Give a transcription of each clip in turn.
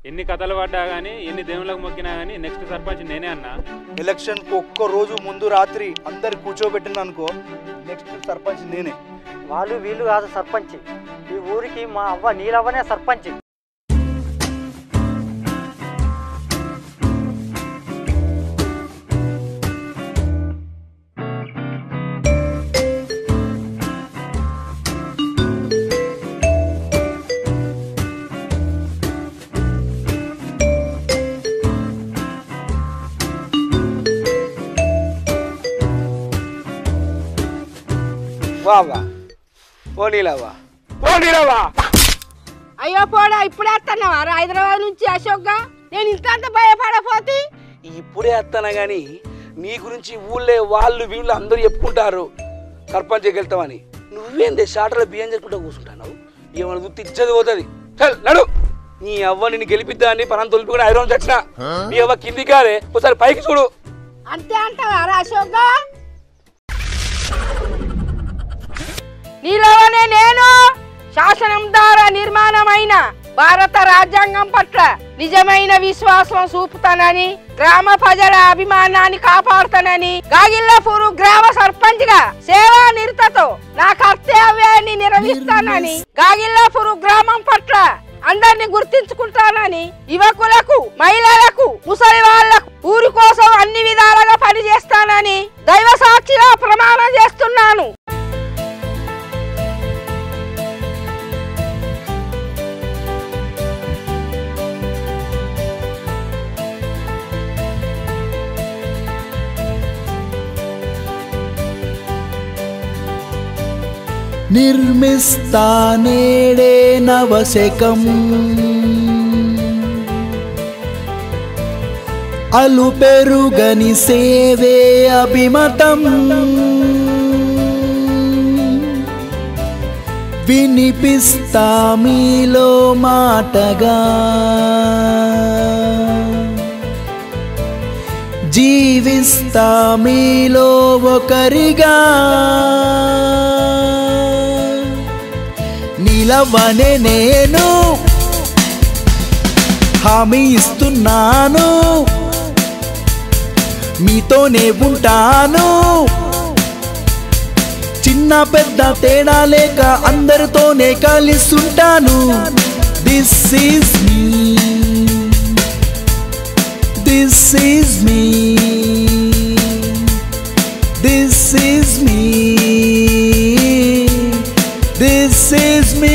ఎన్ని కథలు పడ్డా కానీ ఎన్ని దేవుళ్ళకు మొక్కినా కానీ నెక్స్ట్ సర్పంచ్ నేనే అన్నా. ఎలక్షన్కు ఒక్క రోజు ముందు రాత్రి అందరు కూర్చోబెట్టిన అనుకో నెక్స్ట్ సర్పంచ్ నేనే. వాళ్ళు వీళ్ళు కాదు సర్పంచ్, ఈ ఊరికి మా అవ్వ నీలవ్వనే సర్పంచ్. అయ్యో పోడా, ఇప్పుడే వస్తున్నావా హైదరాబాద్ నుంచి అశోక్ గా? నేను ఇంత భయపడపోతే ఇప్పుడే వస్తానా గాని నీ గురించి ఊళ్ళో వాళ్ళు వీళ్ళు అందరూ చెప్పుకుంటారు సర్పంచ్ వెళ్తామని. నువ్వేందే షాటర్లో బియ్యం చేసుకుంటా కూర్చుంటావు? ఏమన్నా గుర్తు ఇచ్చేది పోతుంది. చల్ నడు. నీ అవ్వ నిన్ను గెలిపిద్దా అని పనం తొలిపి కూడా ఐరోన్ చచ్చిన. నీ అవ్వ కింది కాదే, ఒకసారి పైకి చూడు. అంతే అంటావా అశోక్ గా? నీలోనే నేను శాసనం ద్వారా నిర్మాణమైన భారత రాజ్యాంగం పట్ల నిజమైన విశ్వాసం చూపుతానని, గ్రామ ప్రజల అభిమానాన్ని కాపాడుతానని, గాగిల్లపూరు గ్రామ సర్పంచ్ గా సేవా నిరతతో నా కర్తవ్యాన్ని నిర్వహిస్తానని, గాగిల్లపూరు గ్రామం పట్ల అందరిని గుర్తించుకుంటానని, యువకులకు, మహిళలకు, ముసలి వాళ్లకు ఊరి కోసం అన్ని విధాలుగా పనిచేస్తానని దైవ సాక్షిగా ప్రమాణం చేస్తున్నాను. నిర్మిస్తా నేడే నవశకం, అలు పెరుగని సేవే అభిమతం, వినిపిస్తా మీలో మాటగా, జీవిస్తా మీలో ఒకరిగా, నీలవ్వనే నేను హామీ ఇస్తున్నాను, మీతోనే ఉంటాను, చిన్న పెద్ద తేడా లేక అందరితోనే కలిసుంటాను. This is me, this is me, this is me, this is me.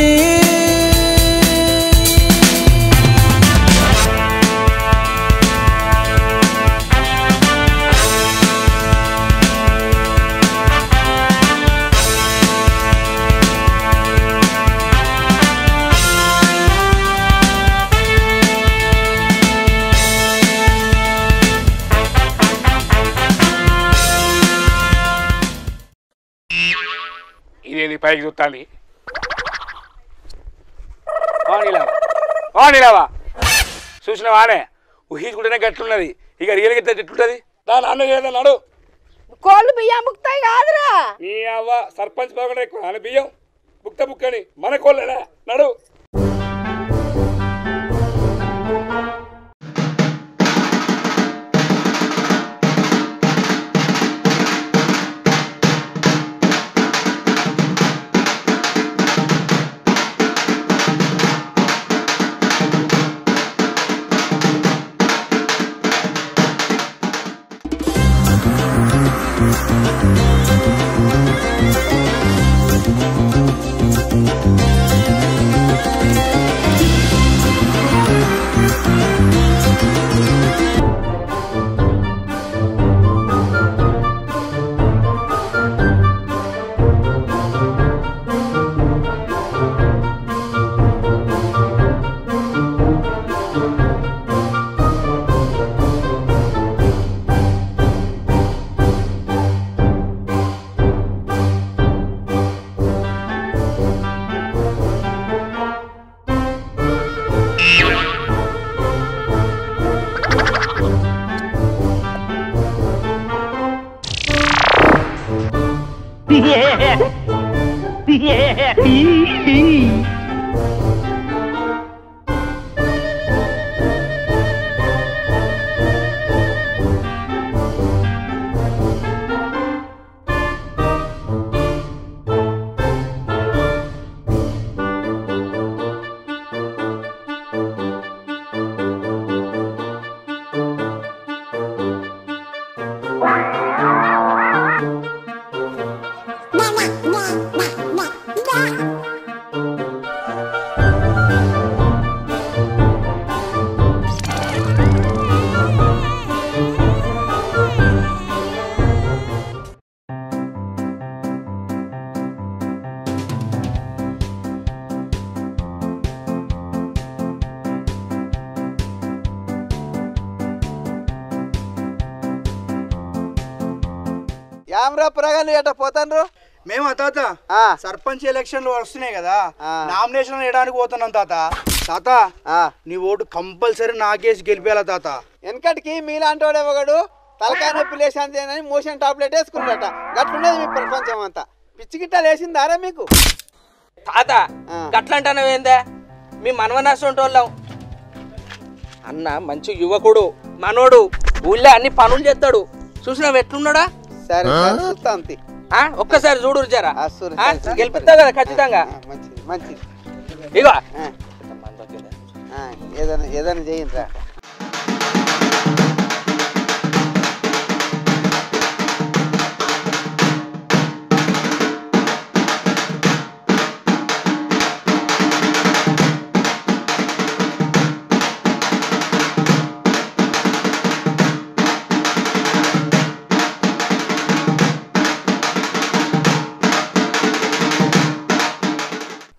ఇదేది పైకి చూస్తాంది? నీలావా చూసినవానే ఊహించుకుంటేనే గట్లున్నది, ఇక రియల్గా ఎట్లుంటది? దాని అన్న ఏదన్నా నడు. కోళ్ళు బియ్యం బుక్తాయి కాదురా. నీ అవ్వ సర్పంచ్ బాగుండే ఎక్కువ అని బియ్యం బుక్త బుక్కని మన కోళ్ళేనా? నడు. రామరా పురగాలు ఎట్ట పోతాండ్రు? మేము తాత సర్పంచ్ ఎలక్షన్లు వస్తున్నాయి కదా, నామినేషన్ వేయడానికి పోతున్నాం తాత. తాత నీ ఓటు కంపల్సరీ నాకేసి గెలిపేలా తాత. వెనకటికి మీలాంటి వాడు ఒకడు తలకాయ నొప్పి లేచాంతేనని మోషన్ టాబ్లెట్ వేసుకున్నాడట. గట్లుండేది మీ ప్రపంచం అంతా. పిచ్చి గిట్ట లేచిందారా మీకు? తాత గట్లంటానవేందా? మీ మనవనాసంటోళ్ళం. అన్న మంచి యువకుడు, మనోడు, ఊళ్ళో అన్ని పనులు చేస్తాడు. చూసినావు ఎట్లున్నాడా? సరే చూస్తా అంతే. ఒక్కసారి చూడు జరా, గెలిపిస్తావు కదా ఖచ్చితంగా. మంచిది మంచిది. ఇగో ఏదైనా చేయండి.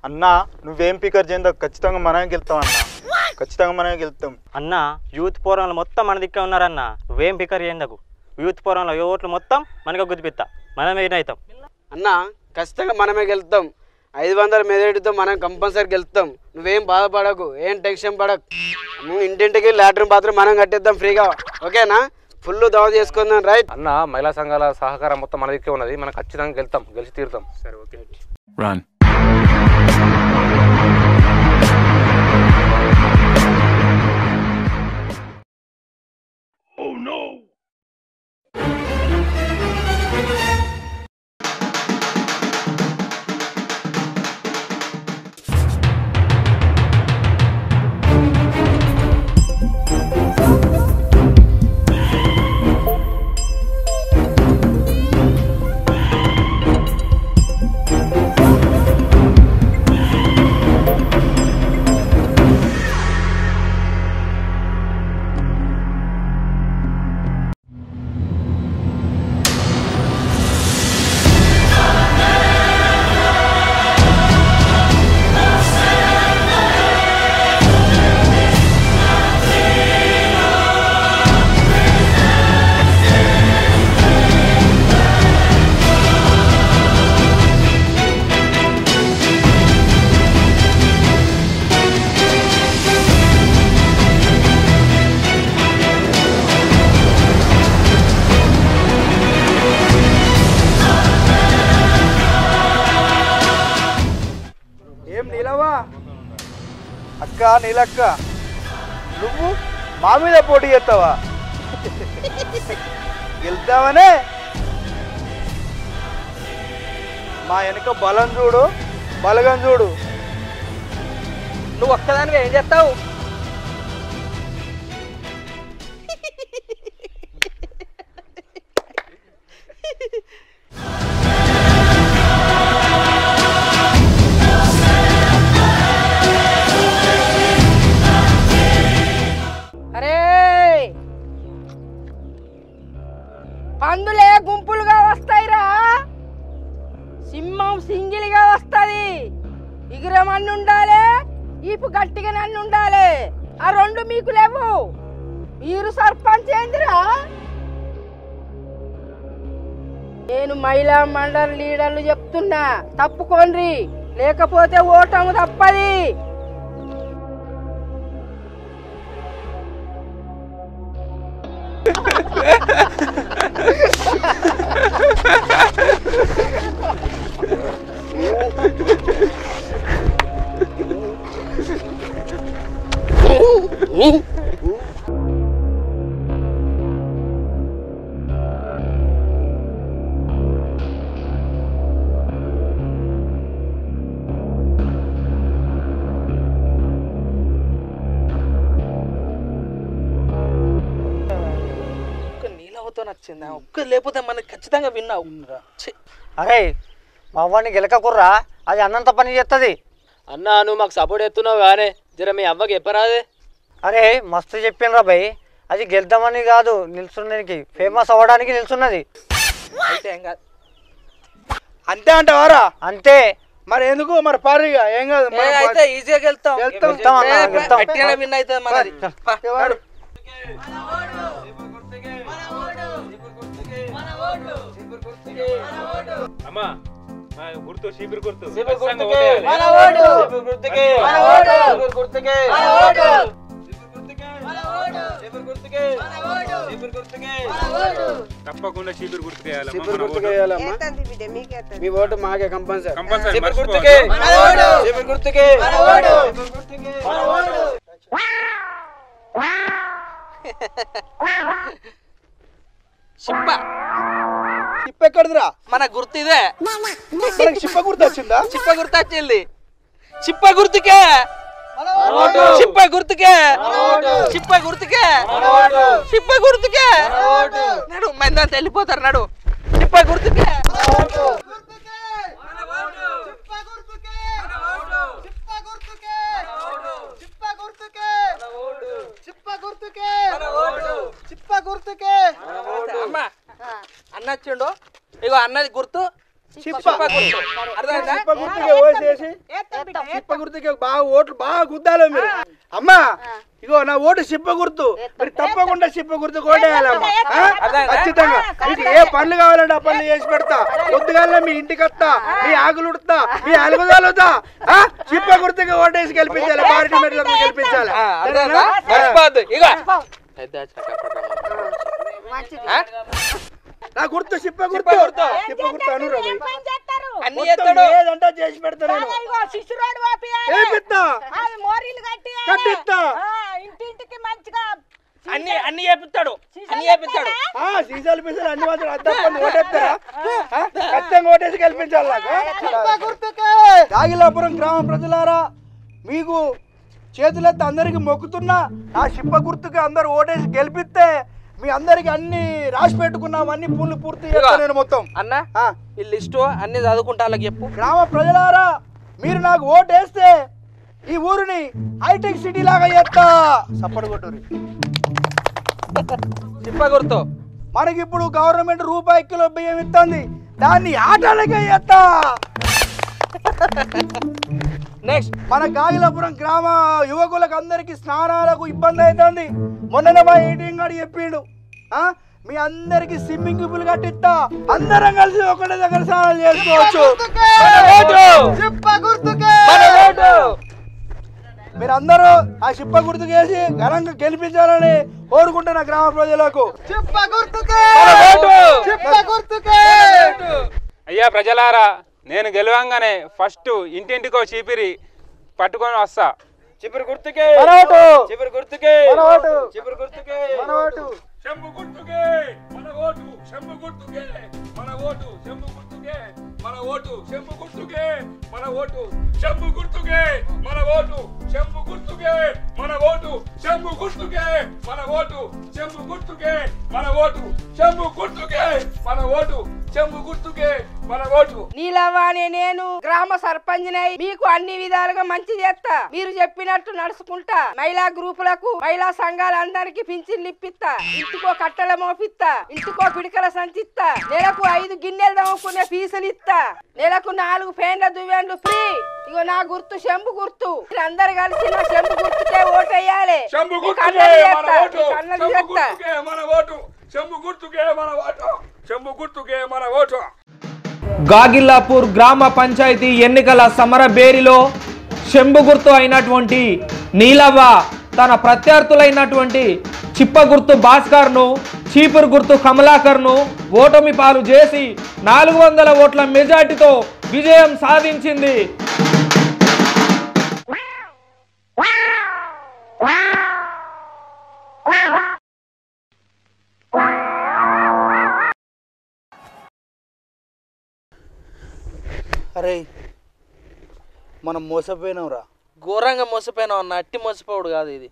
అన్నా నువ్వేం పికర్ చేయందో ఖచ్చితంగా మనమే గెలుతాం అన్న, ఖచ్చితంగా మనమే గెలుతాం అన్న. యూత్ పోరాలు మొత్తం మన దిక్కే ఉన్నారన్న, నువ్వేం పికర్ చేయందకు. యూత్ పోరాలో ఓట్లు మొత్తం మనకు గుర్తుపిస్తా, మనమే అవుతాం అన్న. ఖచ్చితంగా మనమే గెలుస్తాం. 500 మెజారిటీతో మనం కంపల్సరీ గెలుస్తాం. నువ్వేం బాధపడకు, ఏం టెన్షన్ పడకు. ఇంటింటికి లాట్రిన్ బాత్రూమ్ మనం కట్టిద్దాం ఫ్రీగా, ఓకేనా? ఫుల్ దావ చేసుకుందాం. రైట్ అన్న, మహిళా సంఘాల సహకారం మొత్తం మన దిక్కే ఉన్నది. మనం ఖచ్చితంగా గెలుతాం, గెలిచి తీరుతాం. సరే ఓకే. Run. Oh no! అక్క నీలక్క, నువ్వు మా మీద పోటీ చేస్తావా? గెలుద్దామనే మా వెనక బలం చూడు, బలగం చూడు. నువ్వు ఒక్కదానిగా ఏం చేస్తావు? అరే పందులే గుంపులుగా వస్తాయిరా, సింహం సింగిల్గా వస్తుంది. ఇగురం అన్ని ఉండాలి, ఈపు గట్టిగా నన్ను ఉండాలి. ఆ రెండు మీకు లేవు. మీరు సర్పంచ్ ఏందిరా? నేను మహిళా మండలి లీడర్లు చెప్తున్నా, తప్పుకోండి, లేకపోతే ఓటము తప్పది. నచ్చిందా? ఒక్క లేకపోతే మనకి ఖచ్చితంగా విన్నావు. అరే మా అవ్వని గెలకకుర్రా, అది అన్నంత పని చేస్తుంది. అన్నా నువ్వు మాకు సపోర్ట్ ఎత్తున్నావు కానీ జర మీ అవ్వకి చెప్పరాదే. అరే మస్తు చెప్పినరా భయ్, అది గెలుద్దామని కాదు, నిల్చున్నానికి, ఫేమస్ అవ్వడానికి నిల్చున్నది. అంతే అంటావారా? అంతే. మరి ఎందుకు మరి పారిగా ఏం కాదు, ఈజీగా వెళ్తాం. విన్ అవుతుంది మనది. అమ్మా గుర్తు చీపురు గుర్తు తప్పకుండా చీపురు గుర్తుకేయాలమ్మా. మీ ఓటు మాకే కంపల్సరీ. చిప్ప ఎక్కడిదిరా? మన గుర్తు ఇదే. చిప్ప గుర్తు వచ్చిందా? చిప్ప గుర్తు వచ్చింది. చిప్ప గుర్తుకే చిప్ప గుర్తుకే చిప్ప గుర్తుకే చిప్ప గుర్తుకే నడు మందంతా వెళ్ళిపోతారు. నడు చిప్ప గుర్తుకే అమ్మా అన్న వచ్చిండు. ఇగో అన్నది గుర్తు చిప్ప గుర్తు. అర్థమైందా? చిప్ప గుర్తుకే బాగా ఓట్లు బాగా గుద్దాలి మీరు. అమ్మా ఇగో నా ఓటు చిప్ప గుర్తు. మీరు తప్పకుండా చిప్ప గుర్తు కోటేయాలమ్మా. ఖచ్చితంగా మీకు ఏ పనులు కావాలంటే ఆ పనులు చేసి పెడతా. పొద్దుగాల మీ ఇంటికి వస్తా, మీ ఆకులు ఉడతా, మీ అలుగుదాలుతా. చిప్ప గుర్తుకి ఓటేసి గెలిపించాలి. పార్టీ మీద గెలిపించాలి. నా గుర్తు చిప్ప గుర్తు. చిప్ప గుర్తు అనురా ఏదంటా చేసి పెడతాను. అన్ని చేపిస్తాడు. సీసాలు పీసాలు అన్ని మాత్రం అద్దం ఓటేస్తారా? ఖచ్చితంగా ఓటేసి గెలిపించాలి. నాకు గాగిలాపురం గ్రామ ప్రజలారా, మీకు చేతులెత్తి అందరికి మొక్కుతున్నా. నా చిప్ప గుర్తుకి అందరు ఓటేసి గెలిపిస్తే మీ అందరికి అన్ని రాసి పెట్టుకున్నాం. అన్ని పూలు పూర్తి చేస్తాను నేను మొత్తం. అన్న ఈ లిస్టు అన్ని చదువుకుంటా చెప్పు. గ్రామ ప్రజలారా, మీరు నాకు ఓటు వేస్తే ఈ ఊరిని హైటెక్ సిటీ లాగా చేస్తా. సప్పటి కొట్టూరి చిప్ప గుర్తు. మనకి ఇప్పుడు గవర్నమెంట్ రూపాయి కిలో బియ్యం ఇస్తుంది. దాన్ని ఆటలకే చేస్తా. నెక్స్ట్ మన గాగిలాపురం గ్రామ యువకులకు అందరికి స్నానాలకు ఇబ్బంది అవుతుంది. మొన్ననే మా ఏటీఎం గారు చెప్పిండు, మీ అందరికి స్విమ్మింగ్ పూల్ కట్టిస్తా. అందరం కలిసి ఒకటే దగ్గర స్నానాలు చేసుకోవచ్చు. మీరందరూ ఆ చిప్ప గుర్తుకేసి ఘనంగా గెలిపించాలని కోరుకుంటున్నా గ్రామ ప్రజలకు. అయ్యా ప్రజలారా, నేను గెలవంగానే ఫస్ట్ ఇంటింటికో చీపిరి పట్టుకొని వస్తా. చిపురు గుర్తుకే చిపురు గుర్తుకే చిపురు గుర్తుకే చెంబు గుర్తుకే మన ఓటు. చెంబు గుర్తుకే మన ఓటు. చెంబు గుర్తుకే మన ఓటు. చెంబు గుర్తుకే మన ఓటు. చెంబు గుర్తుకే మన ఓటు. చెంబు గుర్తుకే మన ఓటు. చెంబు గుర్తుకే మన ఓటు. చెంబు గుర్తుకే మన ఓటు. చెంబు గుర్తుకే మన ఓటు. చెంబు గుర్తుకే మన ఓటు. నీలవానే నేను గ్రామ సర్పంచ్నై మీకు అన్ని విధాలుగా మంచి చేస్తా. మీరు చెప్పినట్టు నడుచుకుంటా. మహిళా గ్రూపులకు మహిళా సంఘాలందరికి పింఛన్లు ఇప్పిస్తా. ఇంటికో కట్టెల మోపిస్తా. ఇంటికో పిడికల సంచిస్తా. నెలకు 5 గిన్నెలు దమ్ముకునే ఫీజులు ఇస్తా. నెలకు 4 ఫ్యాన్ల దువ్వెండ్లు ఫ్రీ. ఇగో నా గుర్తు చెంబు గుర్తు. అందరు కలిసి నా చెంబు గుర్తుకే ఓటేయాలి. చెంబు గుర్తుకే మన ఓటు. చెంబు గుర్తుకే మన ఓటు. చెంబు గుర్తుకే మన ఓటు. చెంబు గుర్తుకే మన ఓటు. గాగిల్లాపూర్ గ్రామ పంచాయతీ ఎన్నికల సమర బేరిలో చెంబు గుర్తు అయినటువంటి నీలవ్వ తన ప్రత్యర్థులైనటువంటి చిప్ప గుర్తు భాస్కర్ను, చీపురు గుర్తు కమలాకర్ను ఓటమి పాలు చేసి 400 ఓట్ల మెజార్టీతో విజయం సాధించింది. అరే మనం మోసపోయినావురా. ఘోరంగా మోసపోయినావు అన్న. అట్టి మోసపోడు కాదు ఇది.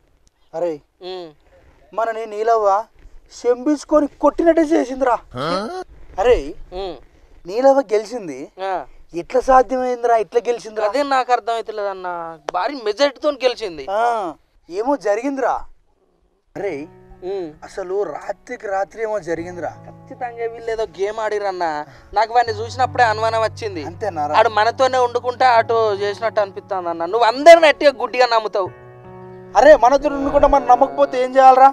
అరే మనని నీలవ్వ చెంపించుకొని కొట్టినట్టే చేసిందిరా. అరే నీలవ్వ గెలిచింది. ఎట్లా సాధ్యమైందిరా? ఎట్లా గెలిచిందిరా? అదే నాకు అర్థమవుతలేదు అన్న. భారీ మెజార్టీతో గెలిచింది. ఏమో జరిగిందిరా. అరే అసలు రాత్రికి రాత్రి ఏమో జరిగిందిరా. ఖచ్చితంగా వీళ్ళు ఏదో గేమ్ ఆడిరన్న. నాకు వాడిని చూసినప్పుడే అనుమానం వచ్చింది. అంతేనా? ఆడు మనతోనే వండుకుంటా అటు చేసినట్టు అనిపిస్తుంది అన్న. నువ్వు అందరిని అట్టిగా గుడ్డిగా నమ్ముతావు. అరే మనతో ఉండుకుంటా మనం నమ్మకపోతే ఏం చేయాలరా?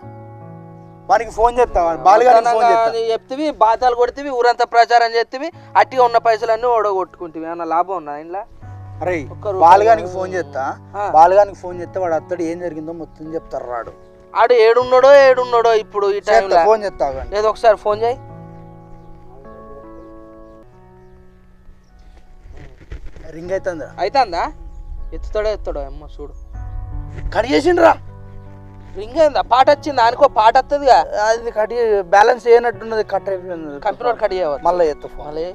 వానికి ఫోన్ చేస్తా బాలుగానికి ఫోన్ చేస్తా చెప్తివి బాతాలు కొడితివి ఊరంతా ప్రచారం చేతివి అట్టిగా ఉన్న పైసలన్నీ ఓడగొట్టుకుంటివి ఏమన్నా లాభం ఉన్నా ఇంట్లో అరే బాలుగానికి ఫోన్ చేస్తా బాలుగానికి ఫోన్ చేస్తే వాడు అత్తడు ఏం జరిగిందో మొత్తం చెప్తారు రాడు ఆడు ఏడున్నాడో ఇప్పుడు ఈ టైంలో ఫోన్ చేస్తా ఏదో ఒకసారి ఫోన్ చేయి రింగ్ అవుతుందా అవుతుందా ఎత్తుతాడో అమ్మ చూడు కట్ చేసిండ్రా రింగ్ అయిందా పాట వచ్చింది అనుకో పాట వస్తుందిగా అది కట్ బ్యాలెన్స్ చేయనట్టున్నది కట్ అయిపోయింది కంపెనీ కట్ చేయవచ్చు మళ్ళీ ఎత్తు మళ్ళీ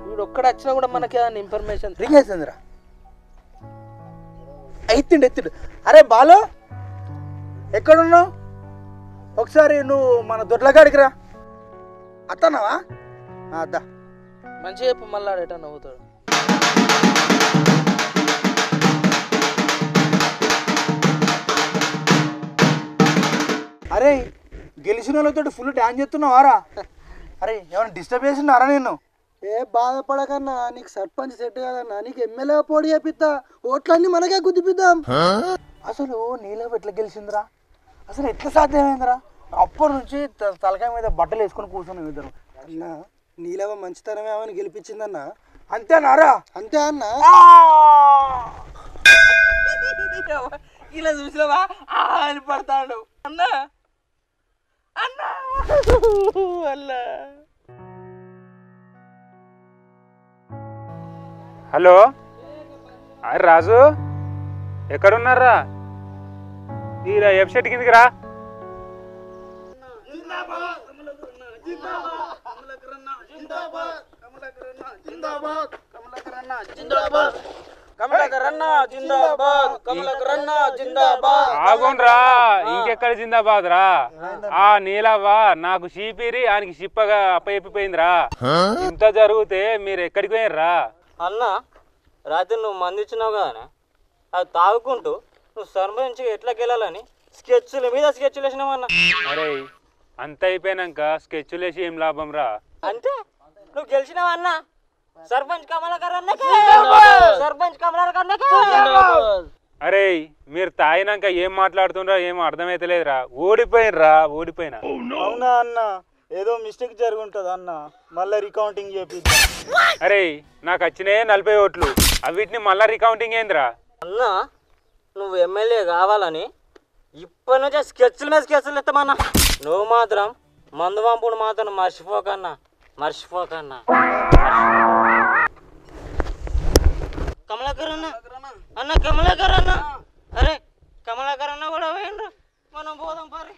వీడు ఒక్కడ వచ్చినా కూడా మనకి ఏదైనా ఇన్ఫర్మేషన్ రింగ్ అవుతుందిరా ఎత్తిండు అరే బాలు ఎక్కడున్నావు ఒకసారి నువ్వు మన దొడ్లగాడికి రా అత్తన్నావా అద్దా మంచిగా చెప్పు మళ్ళీ ఎటా నవ్వుతాడు అరే గెలిచిన వాళ్ళతో ఫుల్ డ్యాన్స్ చేస్తున్నావారా అరే ఏమైనా డిస్టర్బ్ చేసినారా నేను ఏ బాధపడకన్నా నీకు సర్పంచ్ సెట్ కదన్నా నీకు ఎమ్మెల్యే పోటీ చేపిద్దా ఓట్లన్నీ మనకే గుద్దిపిద్దాం అసలు నీలవ ఎట్లా గెలిచిందిరా అసలు ఎట్లా సాధ్యమైందిరా అప్పటి నుంచి తలకాయ మీద బట్టలు వేసుకొని కూర్చొని ఇద్దరు అన్నా నీలవ మంచితనమే అవని గెలిపించిందన్నా అంతేనారా అంతే అన్న ఇలా చూసినావా అని పడతాడు అన్నా అన్నా హలో అరే రాజు ఎక్కడున్నారా ఈ వెబ్సైట్ కిందకి రా ఆగుండ్రా ఇంకెక్కడ జిందాబాద్ రా ఆ నీలవ్వ నాకు చీపిరి ఆయనకి చిప్పగా అప్పయిపోయిందిరా ఇంత జరిగితే మీరు ఎక్కడికి పోయినరా అన్న రాత్రి నువ్వు మంది ఇచ్చినావు కదా అది తాగుకుంటూ నువ్వు సర్పంచ్ ఎట్లా గెలాలని స్కెచ్ల మీద స్కెచ్లు వేసినావన్న అరే అంత అయిపోయినాక స్కెచ్లు వేసి ఏం లాభం రా అంటే నువ్వు గెలిచినావా అన్న సర్పంచ్ కమలాకర్ సర్పంచ్ కమలాకర్ అరే మీరు తాగినాక ఏం మాట్లాడుతుండ్రా ఏం అర్థమైతలేదురా ఓడిపోయినా అవునా అన్న ఏదో మిస్టేక్ జరుగుంటది అన్న మళ్ళీ రికౌంటింగ్ చేపిద్దాం అరే నాకు వచ్చినాయి 40 ఓట్లు అవిటిని మళ్ళా రికౌంటింగ్ ఏందిరా అన్న నువ్వు ఎమ్మెల్యే కావాలని ఇప్పటి నుంచే స్కెచ్ల మీద స్కెచ్లు ఎత్తమన్నా నువ్వు మాత్రం మందు పంపుడు మాత్రం మర్చిపోకన్నా కమలాకర్ అన్న కమలాకర్ అన్న అరే కమలాకర్ అన్న కూడా వేయండి మనం పోదాం పారి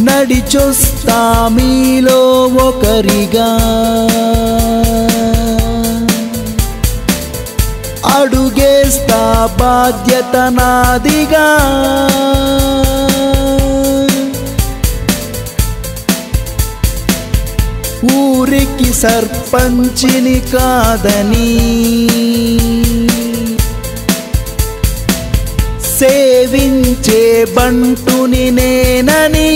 నడిచొస్తా మీలో ఒకరిగా అడుగేస్తా బాధ్యత నాదిగా ఊరికి సర్పంచిని కాదని సేవించే బంటుని నేనని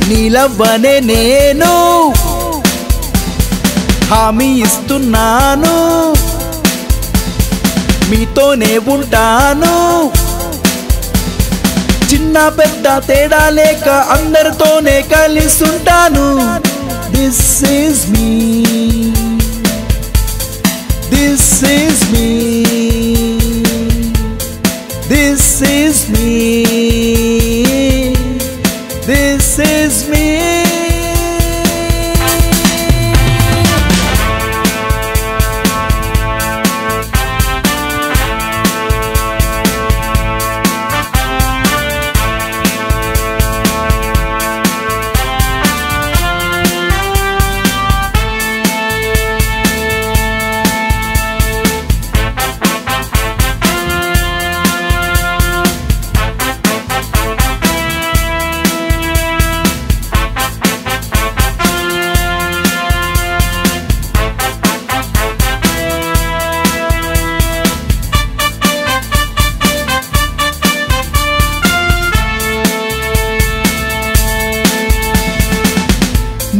నీలవ్వనే నేను హామీ ఇస్తున్నాను మీతోనే ఉంటాను చిన్న పెద్ద తేడా లేక అందరితోనే కలిసుంటాను this is me This is me. This is me. This is me.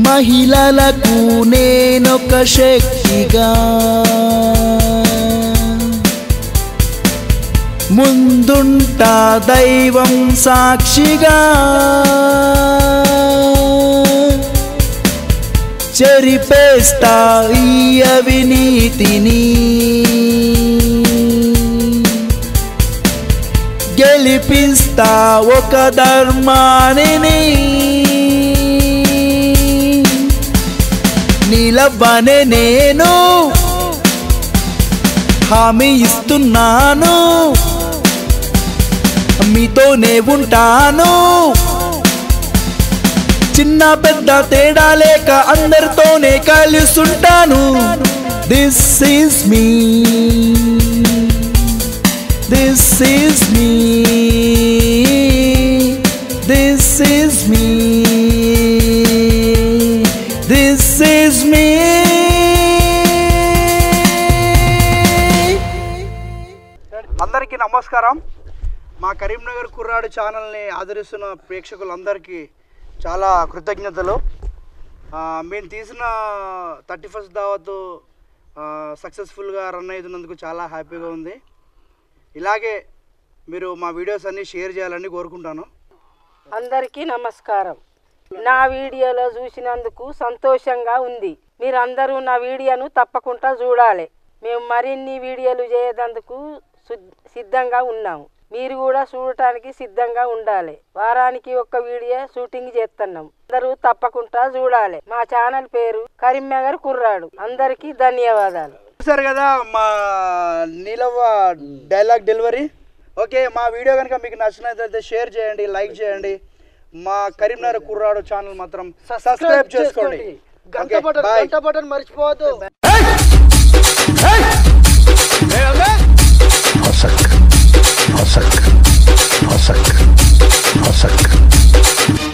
మహిళలకు నేనొక శక్తిగా ముందుంటా దైవం సాక్షిగా చెరిపేస్తా ఈ అవినీతిని గెలిపిస్తా ఒక ధర్మానిని నిలబనే నేను హామీ ఇస్తున్నాను మీతోనే ఉంటాను చిన్న పెద్ద తేడా లేక అందరితోనే కలిసుంటాను this is me this is me this is me this is me అందరికీ నమస్కారం. మా కరీంనగర్ కుర్రాడు ఛానల్ని ఆదరిస్తున్న ప్రేక్షకులందరికీ చాలా కృతజ్ఞతలు. మేము తీసిన 31st దావత్ సక్సెస్ఫుల్గా రన్ అవుతున్నందుకు చాలా హ్యాపీగా ఉంది. ఇలాగే మీరు మా వీడియోస్ అన్నీ షేర్ చేయాలని కోరుకుంటాను. అందరికీ నమస్కారం. నా వీడియోలో చూసినందుకు సంతోషంగా ఉంది. మీరందరూ నా వీడియోను తప్పకుండా చూడాలి. మేము మరిన్ని వీడియోలు చేయడానికి సిద్ధంగా ఉన్నాము. మీరు కూడా చూడటానికి సిద్ధంగా ఉండాలి. వారానికి ఒక వీడియో షూటింగ్ చేస్తున్నాం. అందరూ తప్పకుండా చూడాలి. మా ఛానల్ పేరు కరీంనగర్ కుర్రాడు. అందరికీ ధన్యవాదాలు. చూసారు కదా మా నీలవ్వ డైలాగ్ డెలివరీ. ఓకే, మా వీడియో కనుక మీకు నచ్చినట్లయితే షేర్ చేయండి, లైక్ చేయండి. మా కరీంనగర్ కుర్రాడు ఛానల్ మాత్రం సబ్స్క్రైబ్ చేసుకోండి. గంట బటన్ మర్చిపోవద్దు. Hassak.